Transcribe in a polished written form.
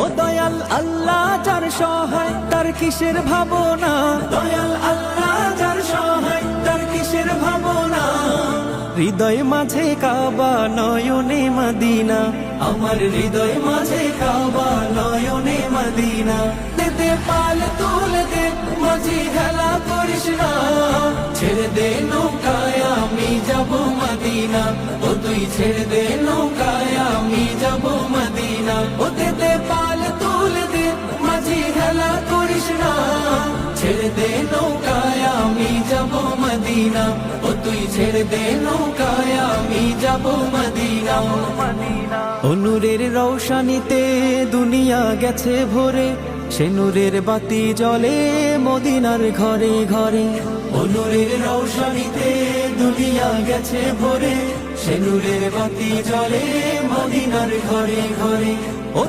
ও দয়াল আল্লাহ যার সহায় তার কিসের ভাবনা, দয়াল আল্লাহ যার সহায় তার কিসের ভাবনা। হৃদয় মাঝে কাবা নয়নে মদিনা, আমার হৃদয় মাঝে কাবা নয়নে মদিনা। দে পাল তুলে দে মাঝি হেলা করিস না, ছেড়ে দে নৌকায় আমি যাব মদিনা। ও তুই ছেড়ে দে নৌকায় আমি যাব মদিনা। ও দে পাল তুলে দে মাঝি হেলা করিস না, ছেড়ে দে নৌকায় আমি যাব মদিনা। ও তুই ছেড়ে দে নৌকায় আমি যাব মদিনা। ও নূরের রৌশনীতে দুনিয়া গেছে ভরে, সে নূরের বাতি জ্বলে মদিনার ঘরে ঘরে। ও নূরের রৌশনীতে দুনিয়া গেছে ভরে, সে নূরের বাতি জ্বলে মদিনার ঘরে ঘরে। ও